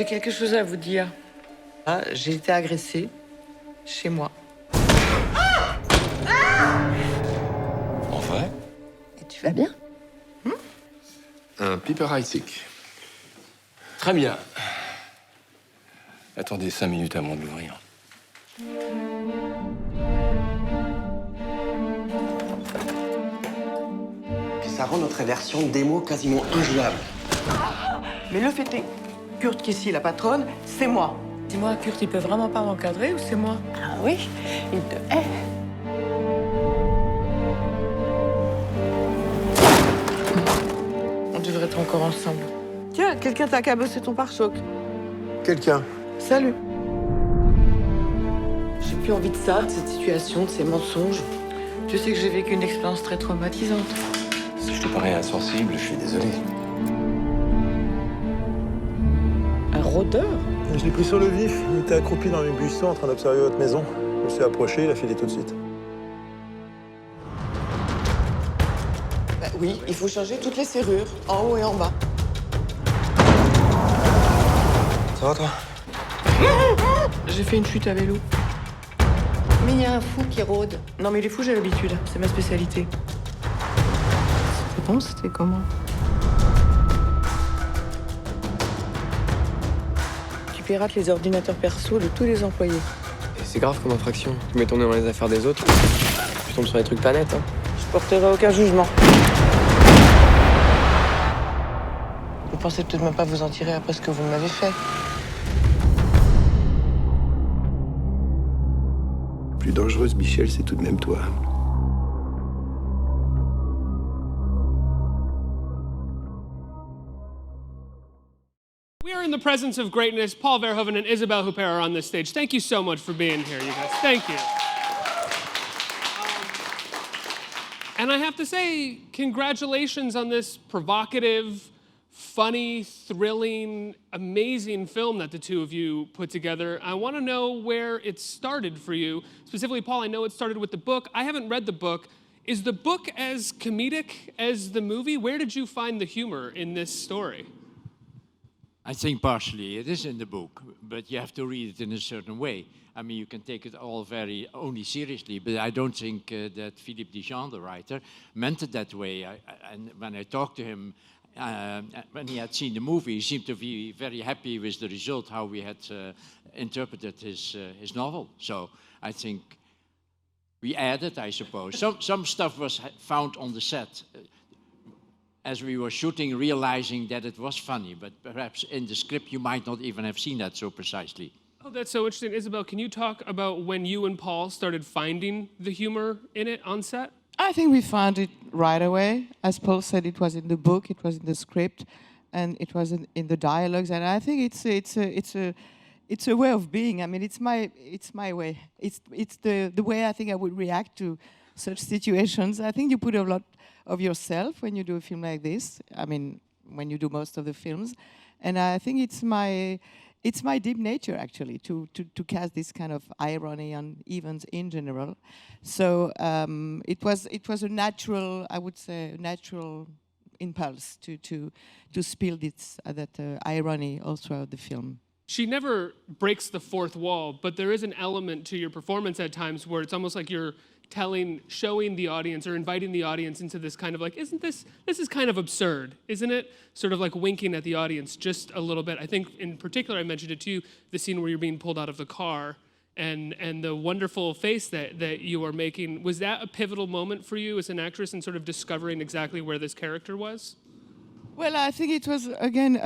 J'ai quelque chose à vous dire. Ah, j'ai été agressée chez moi. En vrai? Et tu vas bien? Un piper-heidsieck. Très bien. Attendez 5 minutes avant de l'ouvrir. Ça rend notre version démo quasiment injouable. Mais le fait est, Kurt, qui ici la patronne, c'est moi. Dis-moi, Kurt, il peut vraiment pas m'encadrer ou c'est moi? Ah oui, il te hait. On devrait être encore ensemble. Tiens, quelqu'un t'a cabossé ton pare-choc. Quelqu'un. Salut. J'ai plus envie de ça, de cette situation, de ces mensonges. Tu sais que j'ai vécu une expérience très traumatisante. Si je te parais insensible, je suis désolé. Un rôdeur? Je l'ai pris sur le vif. Il était accroupi dans mes buissons en train d'observer votre maison. Je me suis approché, il a filé tout de suite. Bah oui, il faut changer toutes les serrures, en haut et en bas. Ça va, toi? J'ai fait une chute à vélo. Mais il y a un fou qui rôde. Non mais les fous, j'ai l'habitude. C'est ma spécialité. C'était bon, c'était comment? Tu pirates les ordinateurs perso de tous les employés. Et c'est grave comme infraction. Tu mets ton nez dans les affaires des autres, tu tombes sur des trucs pas nets, hein. Je porterai aucun jugement. Vous pensez peut-être même pas vous en tirer après ce que vous m'avez fait. Plus dangereuse, Michel, c'est tout de même toi. We are in the presence of greatness. Paul Verhoeven and Isabelle Huppert are on this stage. Thank you so much for being here, you guys. Thank you. And I have to say, congratulations on this provocative, funny, thrilling, amazing film that the two of you put together. I want to know where it started for you. Specifically, Paul, I know it started with the book. I haven't read the book. Is the book as comedic as the movie? Where did you find the humor in this story? I think partially it is in the book, but you have to read it in a certain way. I mean, you can take it all very only seriously, but I don't think that Philippe Dijon, the writer, meant it that way. And when I talked to him, when he had seen the movie, he seemed to be very happy with the result, how we had interpreted his novel. So I think we added, I suppose. Some stuff was found on the set as we were shooting, realizing that it was funny, but perhaps in the script you might not even have seen that so precisely. Oh, that's so interesting. Isabelle, can you talk about when you and Paul started finding the humor in it on set? I think we found it right away. As Paul said, it was in the book, it was in the script, and it was in the dialogues. And I think it's a way of being. I mean, it's my way. It's the way I think I would react to such situations. I think you put a lot of yourself when you do a film like this. I mean, when you do most of the films, and I think it's my deep nature actually to cast this kind of irony on events in general. So it was a natural, I would say, natural impulse to spill that irony all throughout the film. She never breaks the fourth wall, but there is an element to your performance at times where it's almost like you're showing the audience or inviting the audience into this kind of like, this is kind of absurd, isn't it? Sort of like winking at the audience just a little bit. I think in particular, I mentioned it to you, the scene where you're being pulled out of the car and the wonderful face that you are making. Was that a pivotal moment for you as an actress in sort of discovering exactly where this character was? Well, I think it was, again,